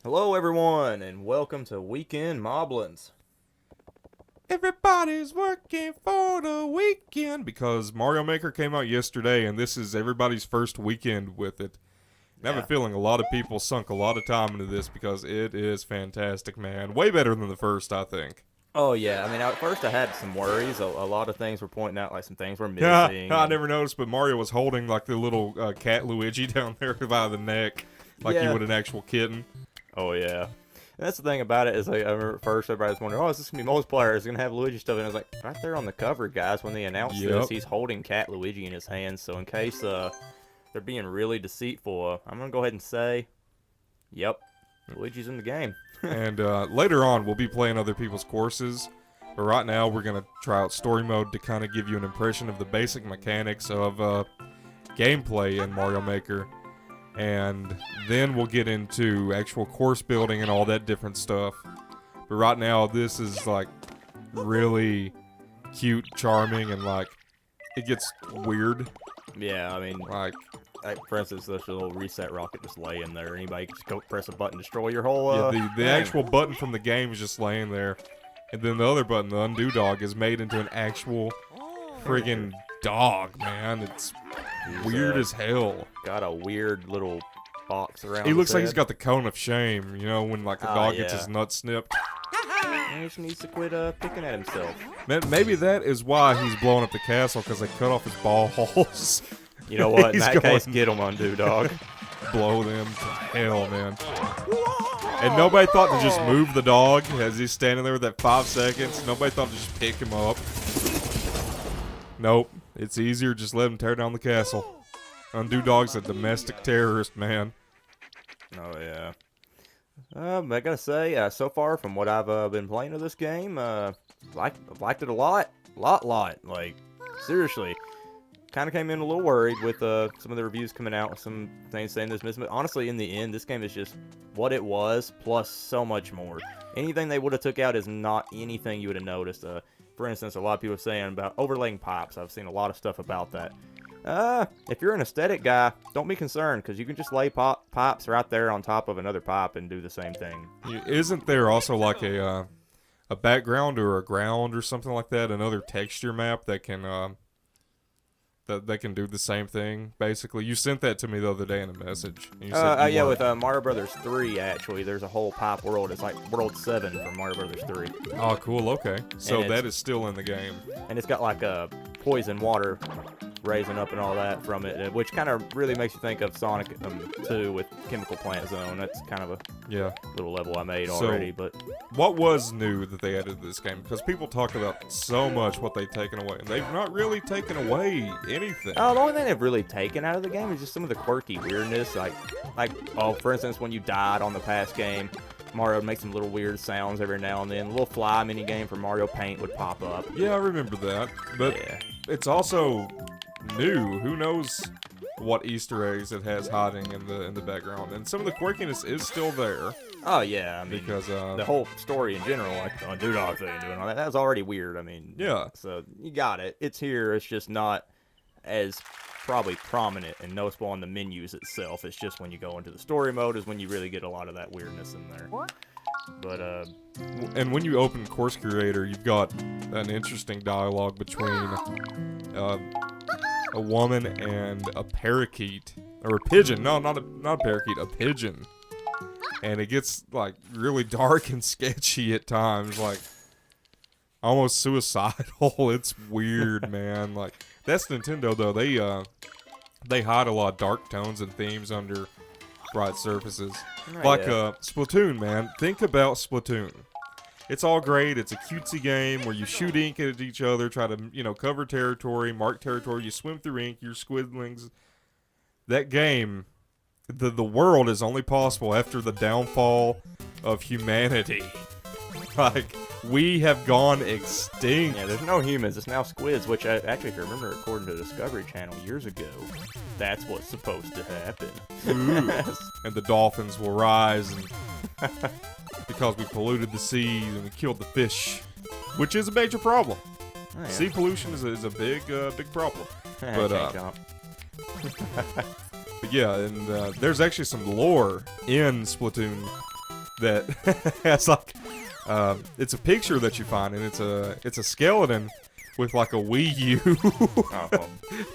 Hello everyone, and welcome to Weekend Moblins. Everybody's working for the weekend because Mario Maker came out yesterday, and this is everybody's first weekend with it. And I have a feeling a lot of people sunk a lot of time into this because it is fantastic, man. Way better than the first, I think. Oh yeah, I mean at first I had some worries. A lot of things were pointing out, like some things were Yeah, missing. I never noticed, but Mario was holding like the little cat Luigi down there by the neck, like you would an actual kitten. Oh yeah. And that's the thing about it is, like, I remember at first everybody was wondering, oh, is this going to be multiplayer? Is it going to have Luigi stuff? And I was like, right there on the cover, guys, when they announced this, he's holding Cat Luigi in his hands. So in case they're being really deceitful, I'm going to go ahead and say, yep, Luigi's in the game. And later on, we'll be playing other people's courses. But right now, we're going to try out story mode to kind of give you an impression of the basic mechanics of gameplay in Mario Maker. And then we'll get into actual course building and all that different stuff. But right now, this is like really cute, charming, and like it gets weird. Yeah, I mean, like for instance, there's a little reset rocket just laying there. Anybody can just go press a button, destroy your whole. The actual button from the game is just laying there, and then the other button, the undo dog, is made into an actual friggin' dog, man. It's weird as hell. Got a weird little box around. He looks like head. he's got the cone of shame, you know, when like a dog gets his nuts snipped. He just needs to quit picking at himself. Maybe that is why he's blowing up the castle, because they cut off his ball holes. You know what? In that case, get him, undo dog. Blow them to hell, man. And nobody thought to just move the dog as he's standing there with that 5 seconds. Nobody thought to just pick him up. Nope. It's easier, just let him tear down the castle. Undo Dog's a domestic terrorist, man. Oh, yeah. I gotta say, so far from what I've been playing of this game, liked it a lot. Like, seriously. Kind of came in a little worried with some of the reviews coming out, with some things saying this missing. But honestly, in the end, this game is just what it was, plus so much more. Anything they would have took out is not anything you would have noticed. For instance, a lot of people are saying about overlaying pipes. I've seen a lot of stuff about that. If you're an aesthetic guy, don't be concerned, because you can just lay pipes right there on top of another pipe and do the same thing. Isn't there also like a background or a ground or something like that, another texture map that can do the same thing, basically? You sent that to me the other day in a message. You said yeah, with Mario Brothers 3, actually, there's a whole pipe world. It's like World 7 from Mario Brothers 3. Oh, cool, okay. So that is still in the game. And it's got like a poison water raising up and all that from it, which kind of really makes you think of Sonic 2 with Chemical Plant Zone. That's kind of a little level I made already. But what was new that they added to this game? Because people talk about so much what they've taken away, and they've not really taken away anything. The only thing they've really taken out of the game is just some of the quirky weirdness. Like, for instance, when you died on the past game, Mario would make some little weird sounds every now and then. A little fly mini game for Mario Paint would pop up. Yeah, I remember that. But it's also new. Who knows what Easter eggs it has hiding in the background? And some of the quirkiness is still there. Oh yeah, I mean, because the whole story in general, like the undo dog thing and doing all that, that was already weird. I mean, So you got it. It's here. It's just not as probably prominent and noticeable on the menus itself. It's just when you go into the story mode is when you really get a lot of that weirdness in there. But and when you open Course Creator, you've got an interesting dialogue between a woman and a parakeet, or a pigeon. No, not a parakeet, a pigeon. And it gets like really dark and sketchy at times, like almost suicidal. It's weird, man. Like, that's Nintendo though. They hide a lot of dark tones and themes under bright surfaces. Like Splatoon, man. Think about Splatoon. It's all great. It's a cutesy game where you shoot ink at each other, try to, cover territory, mark territory. You swim through ink, you're squidlings. That game, the world is only possible after the downfall of humanity. Like, we have gone extinct. Yeah, there's no humans. It's now squids, which actually, if you remember, according to the Discovery Channel years ago, that's what's supposed to happen. And the dolphins will rise and because we polluted the seas and we killed the fish, which is a major problem. Sea pollution is a big problem. But yeah, and there's actually some lore in Splatoon that has like it's a picture that you find, and it's a skeleton with like a Wii U, Oh,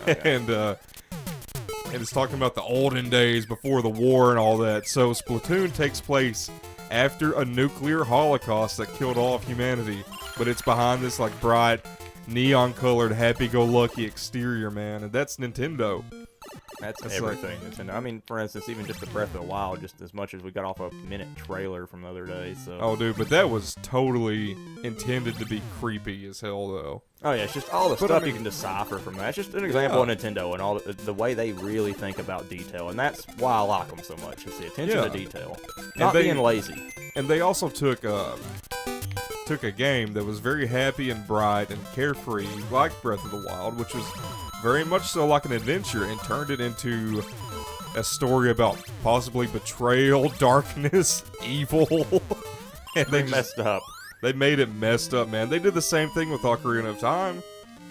okay. and it's talking about the olden days before the war and all that. So Splatoon takes place after a nuclear holocaust that killed all of humanity, but it's behind this like bright, neon-colored, happy-go-lucky exterior, man, and that's Nintendo. That's That's everything. Nintendo. I mean, for instance, even just the Breath of the Wild, just as much as we got off a minute trailer from the other day. So. Oh, dude, but that was totally intended to be creepy as hell, though. Oh yeah, it's just all the But, stuff I mean- you can decipher from that. It's just an example of Nintendo and all the way they really think about detail, and that's why I like them so much. It's the attention Yeah. to detail, not being lazy. And they also took a game that was very happy and bright and carefree, like Breath of the Wild, which was very much so like an adventure, and turned it into a story about possibly betrayal, darkness, evil. And They they messed up. they made it messed up, man. They did the same thing with Ocarina of Time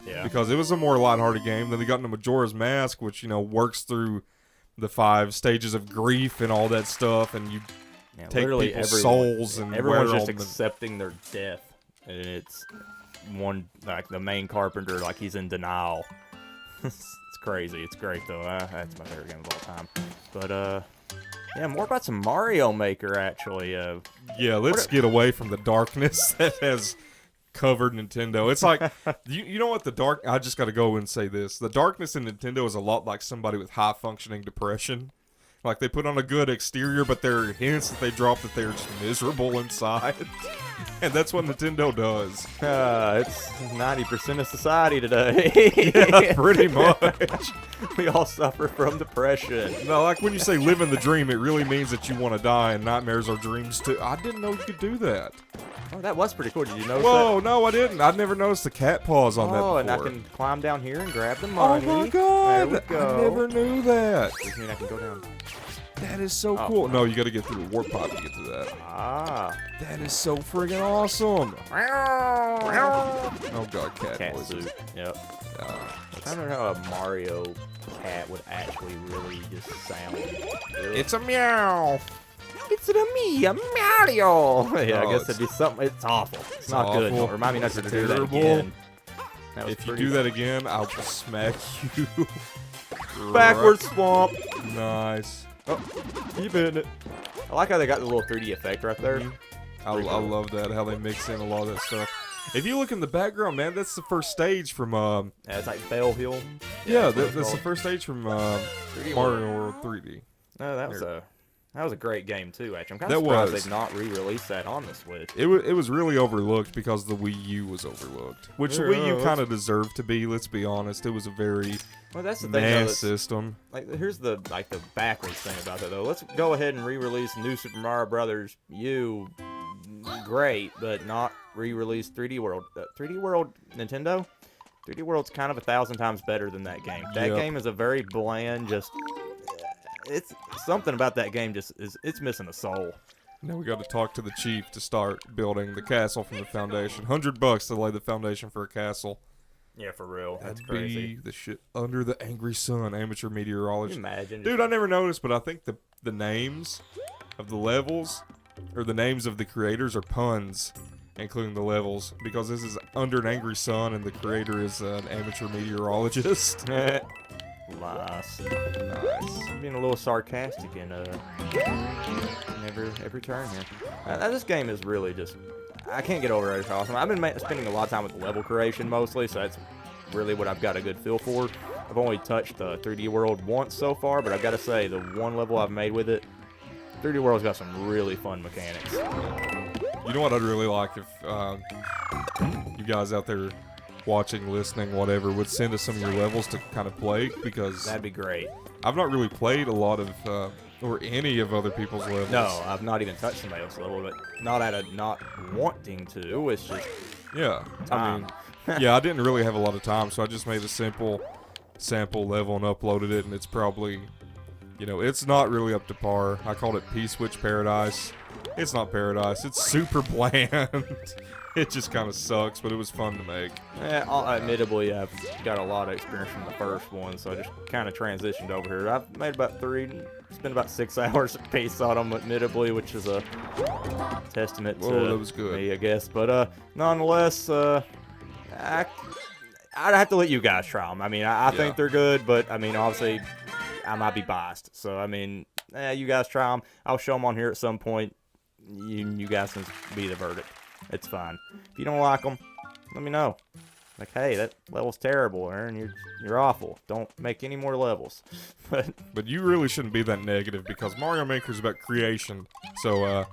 Yeah. because it was a more lighthearted game. Then they got into Majora's Mask, which works through the 5 stages of grief and all that stuff, and you Yeah, take literally people's everyone- souls and everyone's wear just them and- accepting their death, and it's one like the main carpenter, like he's in denial. It's crazy. It's great though. That's my favorite game of all time. But yeah, more about some Mario Maker actually. Yeah, let's What get away from the darkness that has covered Nintendo. It's like, you know what, I just got to go and say this. The darkness in Nintendo is a lot like somebody with high-functioning depression. Like, they put on a good exterior, but there are hints that they drop that they're just miserable inside. And that's what Nintendo does. It's 90% of society today. Yeah, pretty much. We all suffer from depression. No, like when you say living the dream, it really means that you want to die, and nightmares are dreams too. I didn't know you could do that. Oh, that was pretty cool. Did you notice Whoa, no, I didn't. I'd never noticed the cat paws on that? that Oh, before. and I can climb down here and grab the Oh money. my god! There we go. I never knew that. Does this mean I can go down? That is so Oh. cool. No, you got to get through the warp pod to get to that. Ah. That is so friggin' awesome. Oh god, cat Cat noises. suit. Yep. That's- I don't know how a Mario cat would actually really just sound. It's a meow. It's a me, a Mario. Yeah, I Oh, guess it'd be something. It's awful. It's not good. awful. Don't remind me not to It's do that terrible. again. That was If you pretty do that again, I'll just smack you. backward swamp. Nice. Oh, keep hitting it. I like how they got the little 3D effect right there. I love that, how they mix in a lot of that stuff. If you look in the background, man, that's the first stage from, Yeah, it's like Bell Hill. yeah, what it's that's the called. first stage from 3D Mario World 3D. No, that was a great game too. Actually, I'm kind That of surprised was. they've not re-released that on the Switch. It was really overlooked because the Wii U was overlooked, which the Wii U kind of deserved to be. Let's be honest, it was a very Well, that's the thing. meh Though, that's- system. like, here's the backwards thing about that though. Let's go ahead and re-release New Super Mario Brothers U. Great, but not re-release 3D World. 3D World Nintendo. 3D World's kind of 1,000 times better than that game. That Yep. game is a very bland. Just it's something about that game. It's missing a soul. Now we got to talk to the chief to start building the castle from the foundation. $100 to lay the foundation for a castle. Yeah, for real. That's That'd crazy. be the shit under the angry sun. Amateur Can you meteorologist. imagine? Dude, I never noticed, but I think the names of the levels, or the names of the creators, are puns, including the levels, because this is under an angry sun, and the creator is an amateur meteorologist. Nice. Nice. I'm being a little sarcastic in every turn here. This game is really just. I can't get over it. It's awesome. I've been spending a lot of time with level creation mostly, so that's really what I've got a good feel for. I've only touched the 3D World once so far, but I've got to say the one level I've made with it, 3D World's got some really fun mechanics. You know what I'd really like if you guys out there watching, listening, whatever, would send us some of your levels to kind of play, because That'd be great. I've not really played a lot of, or any of other people's levels. No, I've not even touched somebody else's level, but not wanting to. It's just Yeah, time. I mean, yeah, I didn't really have a lot of time, so I just made a simple sample level and uploaded it, and it's probably, it's not really up to par. I called it P-Switch Paradise, It's not paradise. It's super bland. It just kind of sucks, but it was fun to make. Admittedly, I've got a lot of experience from the first one, so I just kind of transitioned over here. I've made about 3, spent about 6 hours a piece on them, admittedly, which is a testament to that was good. me, I guess. But nonetheless, I'd have to let you guys try them. I mean, I think they're good, but I mean, obviously, I might be biased. So I mean, you guys try them. I'll show them on here at some point. You guys can be the verdict. It's fine. If you don't like them, let me know. Like, hey, that level's terrible, Aaron. You're awful. Don't make any more levels. But you really shouldn't be that negative because Mario Maker's about creation. So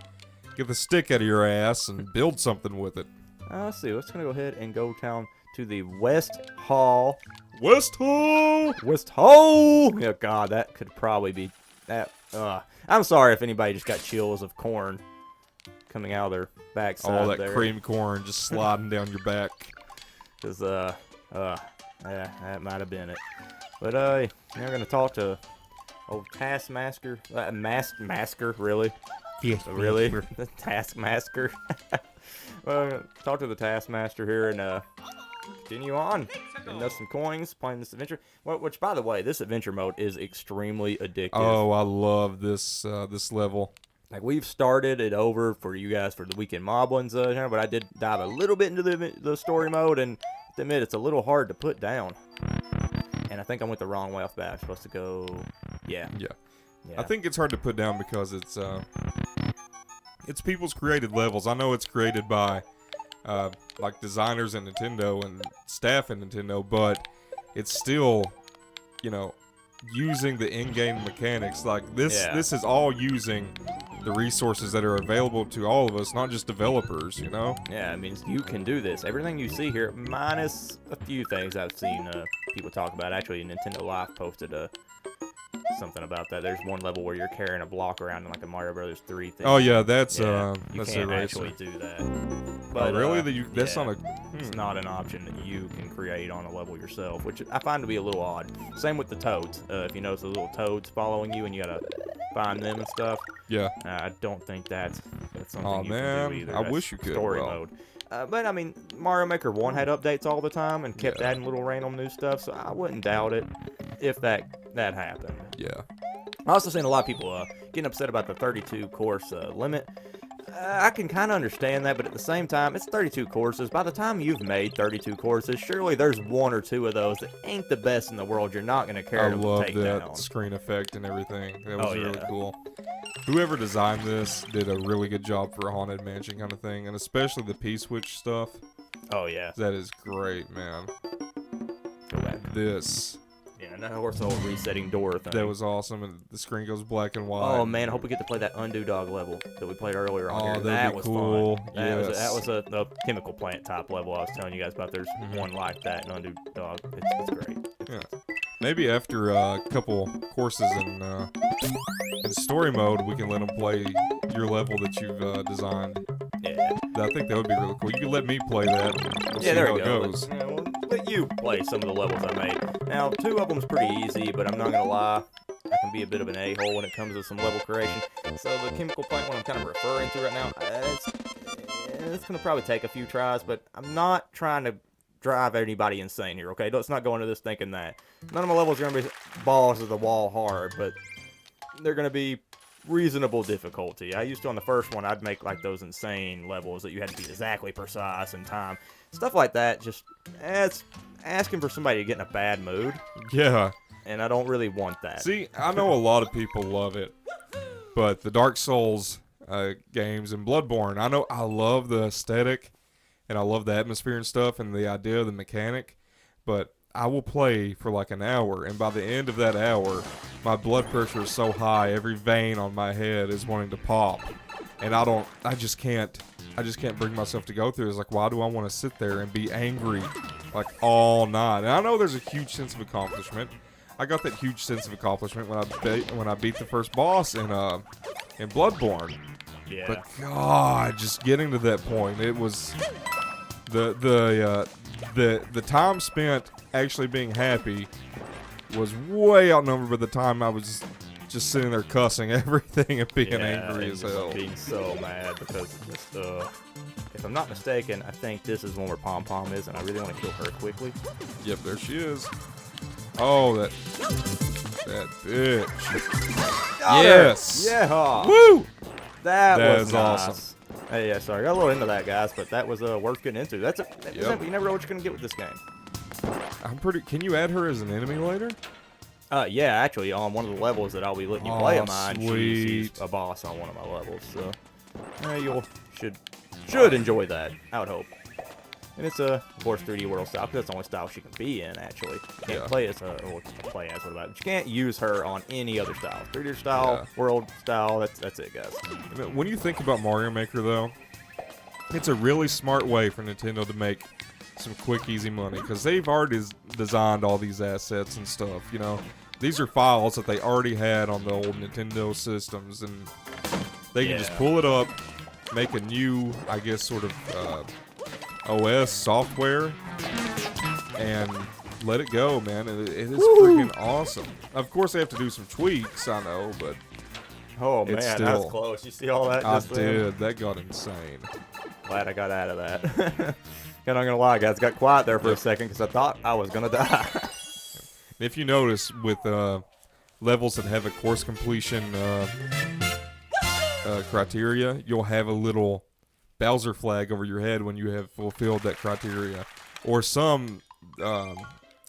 get the stick out of your ass and build something with it. Let's see. Let's gonna go ahead and go down to the West Hall. West Hall. West Hall. Oh God, that could probably be that. I'm sorry if anybody just got chills of corn coming out of their backside. All that there. cream corn just sliding down your back. Cause yeah, that might have been it. But now we're gonna talk to old Taskmaster. Masker, really? Yes, really? The Taskmaster. Well, talk to the Taskmaster here and continue on. Getting us some coins, playing this adventure. Which, by the way, this adventure mode is extremely addictive. Oh, I love this this level. Like, we've started it over for you guys for the Weekend Moblins, but I did dive a little bit into the story mode, and to admit, it's a little hard to put down. And I think I went the wrong way off the bat. I'm supposed to go, yeah. I think it's hard to put down because it's people's created levels. I know it's created by like designers at Nintendo and staff at Nintendo, but it's still, you know, using the in-game mechanics. Like this is all using the resources that are available to all of us, not just developers, you know? Yeah, I mean, you can do this. Everything you see here, minus a few things I've seen people talk about. Actually, Nintendo Life posted something about that. There's one level where you're carrying a block around in like a Mario Brothers 3 thing. Oh yeah, that's you that's can't a actually do that. But really, that's not a. It's not an option that you can create on a level yourself, which I find to be a little odd. Same with the toads. If you notice the little toads following you and you gotta find them and stuff. Yeah. I don't think that's something you man, can do either. I That's wish you could. Story mode. But I mean, Mario Maker 1 had updates all the time and kept adding little random new stuff, so I wouldn't doubt it if that happened. Yeah. I also seen a lot of people getting upset about the 32 course limit. I can kind of understand that, but at the same time, it's 32 courses. By the time you've made 32 courses, surely there's 1 or 2 of those that ain't the best in the world. You're not going to care to take down. I love that screen effect and everything. That was really cool. Whoever designed this did a really good job for a Haunted Mansion kind of thing, and especially the P-switch stuff. Oh, yeah. That is great, man. Go back. This. Yeah, and of course the whole resetting door thing. That was awesome, and the screen goes black and white. Oh man, I hope we get to play that Undo Dog level that we played earlier on here. That was cool. fun. That was a chemical plant type level I was telling you guys about. There's one like that in Undo Dog. It's great. Maybe after a couple courses in story mode, we can let them play your level that you've designed. Yeah. I think that would be really cool. You can let me play that. We'll see there how we it go. goes. We'll let you play some of the levels I made. Now, 2 of them's pretty easy, but I'm not gonna lie, I can be a bit of an a-hole when it comes to some level creation. So the chemical plant one I'm kind of referring to right now, it's gonna probably take a few tries, but I'm not trying to drive anybody insane here, okay? Let's not go into this thinking that. None of my levels are gonna be balls to the wall hard, but they're gonna be reasonable difficulty. I used to on the first one, I'd make like those insane levels that you had to be exactly precise in time. Stuff like that, just, it's asking for somebody to get in a bad mood. Yeah. And I don't really want that. See, I know a lot of people love it, but the Dark Souls games and Bloodborne, I love the aesthetic, and I love the atmosphere and stuff, and the idea of the mechanic, but I will play for like an hour, and by the end of that hour, my blood pressure is so high, every vein on my head is wanting to pop, and I just can't bring myself to go through it. It's like, why do I want to sit there and be angry like all night? And I know there's a huge sense of accomplishment. I got that huge sense of accomplishment when I beat the first boss in Bloodborne. Yeah. But God, just getting to that point, it was the time spent actually being happy was way outnumbered by the time I was just sitting there cussing everything and being Yeah, angry and as just hell. being so mad because of this stuff. If I'm not mistaken, I think this is one where Pom Pom is, and I really want to kill her quickly. Yep, there she is. Oh, that bitch. Got her! Yes. Yeah. Woo! That was is nice. awesome. Hey, yeah, sorry, I got a little into that, guys, but that was worth getting into. Yep. You never know what you're gonna get with this game. I'm pretty. Can you add her as an enemy later? Yeah, actually, on one of the levels that I'll be letting you play of mine, she's sweet. a boss on one of my levels, so you should enjoy that. I would hope. And it's of course 3D world style, because that's the only style she can be in. Actually, you can't Yeah. play as play as what about? You can't use her on any other style. 3D style, world style. That's it, guys. When you think about Mario Maker, though, it's a really smart way for Nintendo to make some quick, easy money, because they've already designed all these assets and stuff. You know, these are files that they already had on the old Nintendo systems, and they can just pull it up, make a new, I guess, sort of OS software, and let it go, man. It is freaking awesome. Of course, they have to do some tweaks, I know, but Oh man, it's that still, was close. You see all that? I just then? did. That got insane. Glad I got out of that. And I'm gonna lie, guys, got quiet there for a second because I thought I was gonna die. If you notice, with levels that have a course completion criteria, you'll have a little Bowser flag over your head when you have fulfilled that criteria, or some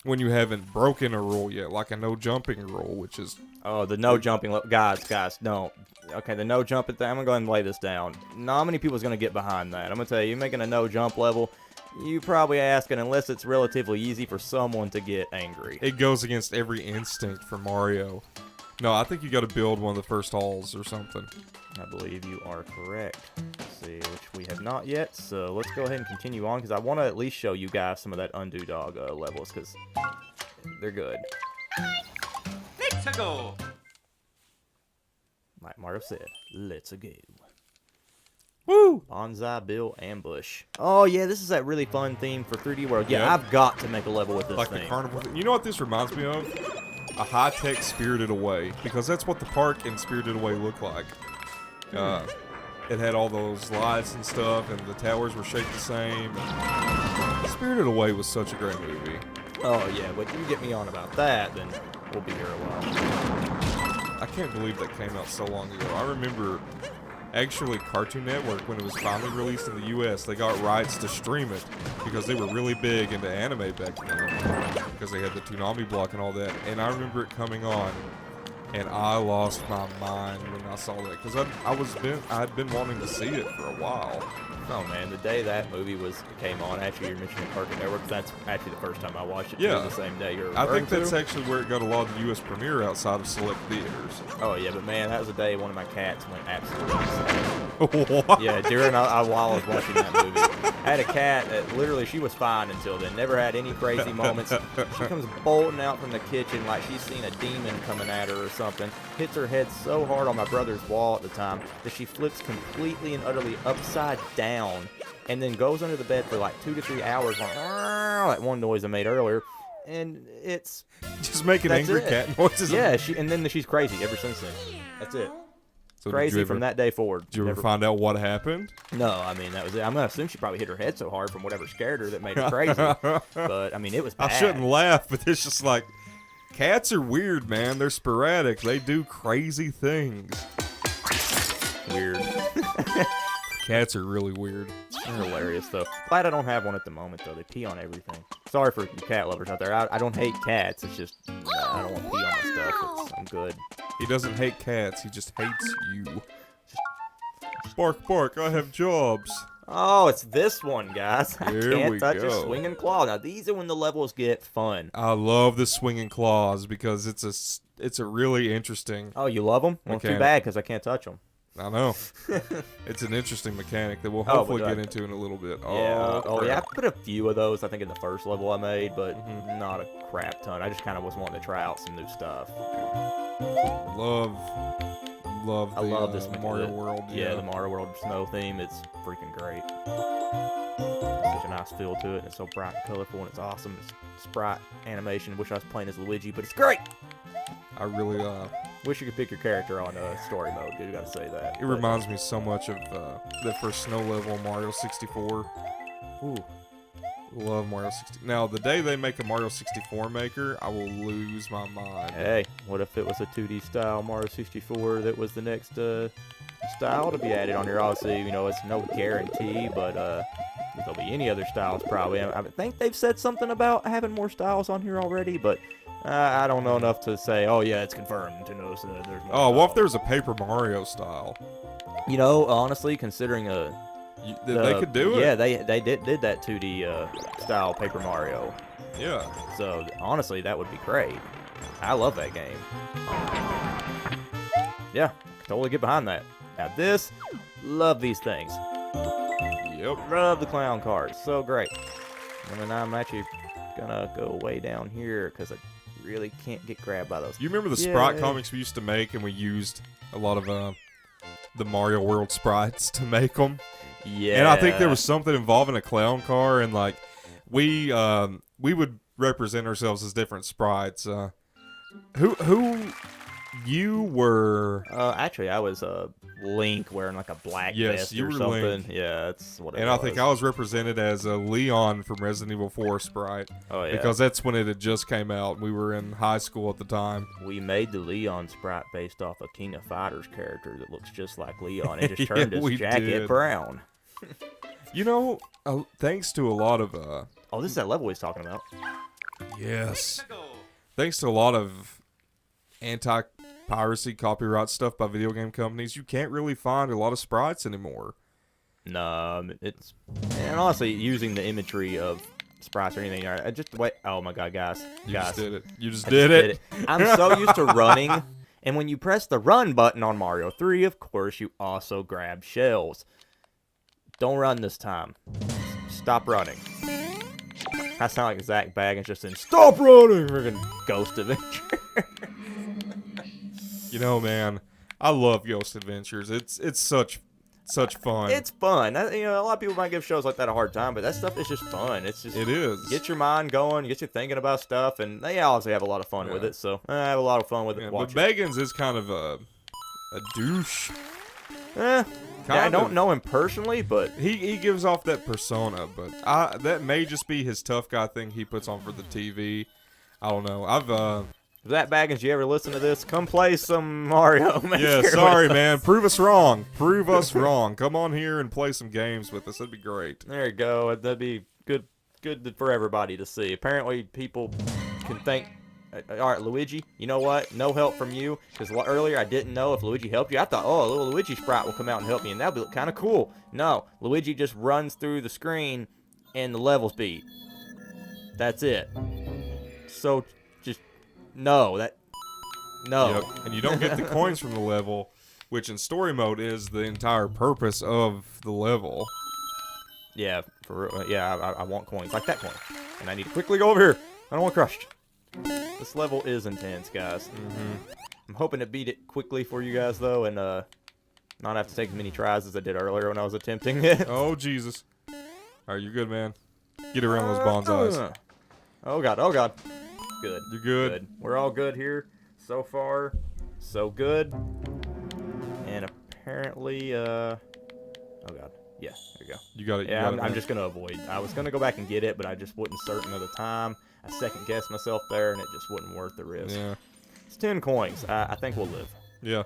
when you haven't broken a rule yet, like a no jumping rule, which is Oh, the no jumping, guys, no. Okay, the no jumping thing. I'm gonna go ahead and lay this down. Not many people's gonna get behind that. I'm gonna tell you, making a no jump level, you probably asking unless it's relatively easy for someone to get angry. it goes against every instinct for Mario. No, I think you got to build one of the first halls or something. I believe you are correct. Let's see, which we have not yet. So let's go ahead and continue on because I want to at least show you guys some of that Undo Dog levels because they're good. Let's go. Like Mario said, let's go. Woo! Bonsai Bill Ambush. Oh yeah, this is that really fun theme for 3D World. Yeah, Yep. I've got to make a level with this Like thing. the carnival. You know what this reminds me of? A high-tech Spirited Away, because that's what the park in Spirited Away looked like. It had all those lights and stuff, and the towers were shaped the same. Spirited Away was such a great movie. Oh yeah, but you get me on about that, then we'll be here a while. I can't believe that came out so long ago. I remember, actually, Cartoon Network, when it was finally released in the U.S., they got rights to stream it because they were really big into anime back then, because they had the Toonami block and all that. And I remember it coming on, and I lost my mind when I saw that, because I had been wanting to see it for a while. Oh man, the day that movie came on, actually you're mentioning Cartoon Network, that's actually the first time I watched it. Yeah. Too, the same day you're I referring think that's to. actually where it got a lot of the U.S. premiere outside of select theaters. Oh yeah, but man, that was the day one of my cats went absolutely insane. What? Yeah, while I was watching that movie, I had a cat that literally, she was fine until then, never had any crazy moments. She comes bolting out from the kitchen like she's seen a demon coming at her or something, hits her head so hard on my brother's wall at the time that she flips completely and utterly upside down, and then goes under the bed for like 2 to 3 hours, like one noise I made earlier, and it's Just making that's angry it. cat noises. Yeah, and then she's crazy ever since then. That's it. So did Crazy you ever- from that day forward. Did you ever Never- find out what happened? No, I mean, that was it. I'm gonna assume she probably hit her head so hard from whatever scared her that made her crazy. But I mean, it was bad. I shouldn't laugh, but it's just like, cats are weird, man. They're sporadic. They do crazy things. Weird. Cats are really weird. They're hilarious though. Glad I don't have one at the moment though. They pee on everything. Sorry for you cat lovers out there. I don't hate cats. It's just I don't want to pee on my stuff. I'm good. He doesn't hate cats. He just hates you. Bark, bark. I have jobs. Oh, it's this one, guys. I Here can't we touch a go. swinging claw. Now these are when the levels get fun. I love the swinging claws because it's a really interesting. Oh, you love them? Well, too Mechanic. bad because I can't touch them. I know. It's an interesting mechanic that we'll Oh, hopefully but, get into in a little bit. Yeah. Oh, yeah. I crap. put a few of those, I think, in the first level I made, but Mhm. not a crap ton. I just kind of was wanting to try out some new stuff. Love the I love this Mario the- World. Yeah, the Mario World snow theme. It's freaking great. Such a nice feel to it. And it's so bright and colorful, and it's awesome. It's sprite animation. Wish I was playing as Luigi, but it's great. I really Wish you could pick your character on story mode. You gotta say that. It reminds me so much of that first snow level in Mario 64. Ooh. Love Mario 60. Now, the day they make a Mario 64 maker, I will lose my mind. Hey, what if it was a 2D style Mario 64 that was the next style to be added on here? Obviously, you know, it's no guarantee, but there'll be any other styles probably. I think they've said something about having more styles on here already, but I don't know enough to say, oh yeah, it's confirmed. You know, so there's more. Oh, what if styles. there's a Paper Mario style? You know, honestly, considering They could do it. Yeah, they did that 2D style Paper Mario. Yeah. So honestly, that would be great. I love that game. Yeah, totally get behind that. Now this, love these things. Yep. Love the clown cars, so great. And then I'm actually gonna go way down here because I really can't get grabbed by those. You remember the Sprite Yay. comics we used to make, and we used a lot of the Mario World sprites to make them? Yeah. And I think there was something involving a clown car, and like we would represent ourselves as different sprites. Who you were? Actually, I was Link wearing like a black Yes, vest you or were something. Link. Yeah, that's what it And was. I think I was represented as a Leon from Resident Evil 4 sprite. Oh yeah. Because that's when it had just came out. We were in high school at the time. We made the Leon sprite based off a King of Fighters character that looks just like Leon. It just Yeah, turned his we jacket did. brown. You know, thanks to a lot of Oh, this is that level he's talking about. yes, Go. thanks to a lot of anti-piracy copyright stuff by video game companies, you can't really find a lot of sprites anymore. No, it's and honestly using the imagery of sprites or anything. I just wait. Oh my God, guys, You guys, just did it. You just I did just it. I'm so used to running, and when you press the run button on Mario 3, of course, you also grab shells. Don't run this time. Stop running. I sound like Zach Baggins just in "Stop running!" Friggin' Ghost Adventure. You know, man, I love Ghost Adventures. It's such fun. It's fun. You know, a lot of people might give shows like that a hard time, but that stuff is just fun. It's just It is. get your mind going, get you thinking about stuff, and they obviously have a lot of fun with Yeah. it. So I have a lot of fun with Yeah, it. but Watch it. Baggins is kind of a douche. I don't of. know him personally, but He gives off that persona, but that may just be his tough guy thing he puts on for the TV. I don't know. Zach Baggins, you ever listen to this? Come play some Mario. Yeah, sorry, man. Prove us wrong. Prove us wrong. Come on here and play some games with us. That'd be great. There you go. That'd be good for everybody to see. Apparently, people can think, all right, Luigi, you know what? No help from you. Because earlier I didn't know if Luigi helped you. I thought, oh, a little Luigi sprite will come out and help me, and that'd be kind of cool. No, Luigi just runs through the screen, and the levels beat. That's it. So, just, no. No. Yep. And you don't get the coins from the level, which in story mode is the entire purpose of the level. Yeah, for real. Yeah, I want coins. Like that coin. And I need to quickly go over here. I don't want crushed. This level is intense, guys. I'm hoping to beat it quickly for you guys, though, and not have to take as many tries as I did earlier when I was attempting it. Oh, Jesus. All right, you're good, man. Get around those bonsais. Oh, God. Oh, God. Good. You're good. We're all good here. So far, so good. And apparently, oh, God. Yeah, there you go. You got it. Yeah, I'm man. just going to avoid. I was going to go back and get it, but I just wasn't certain of the time. I second-guessed myself there, and it just wasn't worth the risk. Yeah. It's 10 coins. I think we'll live. Yeah.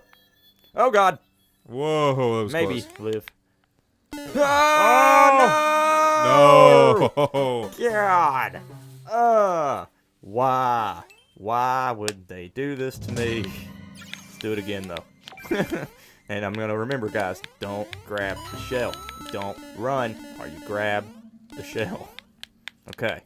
Oh, God. Whoa, that was Maybe close. live. No. God. Why? Why would they do this to me? Let's do it again, though. And I'm going to remember, guys, don't grab the shell. Don't run, or you grab the shell. Okay.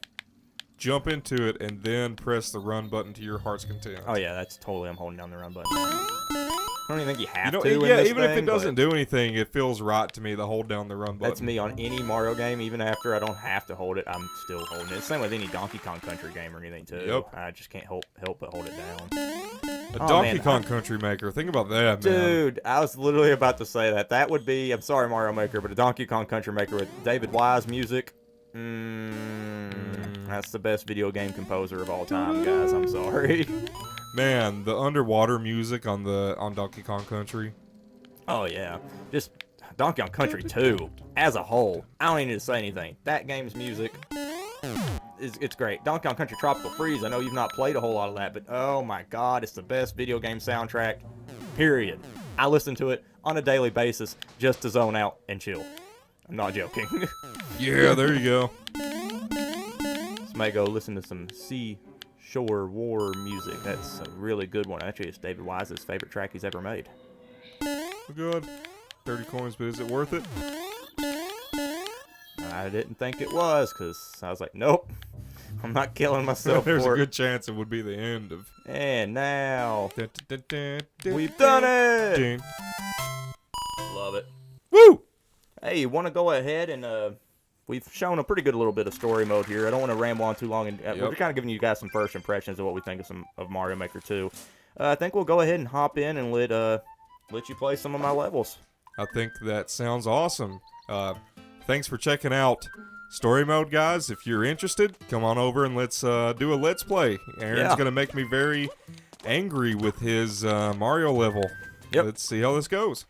Jump into it and then press the run button to your heart's content. Oh, yeah, that's totally, I'm holding down the run button. I don't even think you have You know, to in yeah, this even if thing, it doesn't but do anything, it feels right to me to hold down the run button. that's me on any Mario game. Even after I don't have to hold it, I'm still holding it. Same with any Donkey Kong Country game or anything, too. Yep. I just can't help but hold it down. A Oh, Donkey man, Kong Country Maker. Think about that, man. Dude, I was literally about to say that. That would be, I'm sorry, Mario Maker, but a Donkey Kong Country Maker with David Wise music. That's the best video game composer of all time, guys. I'm sorry. Man, the underwater music on Donkey Kong Country. Oh yeah, just Donkey Kong Country 2 as a whole. I don't even need to say anything. That game's music it's great. Donkey Kong Country Tropical Freeze. I know you've not played a whole lot of that, but oh my God, it's the best video game soundtrack. Period. I listen to it on a daily basis just to zone out and chill. I'm not joking. Yeah, there you go. This may go listen to some Seashore War music. That's a really good one. Actually, it's David Wise's favorite track he's ever made. Oh, good. 30 coins, but is it worth it? I didn't think it was, because I was like, nope. I'm not killing myself There's for a it. good chance it would be the end of... And now, we've We've done it! Love it. Woo! Hey, you want to go ahead and, we've shown a pretty good little bit of story mode here. I don't want to ramble on too long, and we're kind of giving you guys some first impressions of what we think of Mario Maker 2. I think we'll go ahead and hop in and let you play some of my levels. I think that sounds awesome. Thanks for checking out Story Mode, guys. If you're interested, come on over and let's do a Let's Play. Aaron's going to make me very angry with his Mario level. Yep. Let's see how this goes.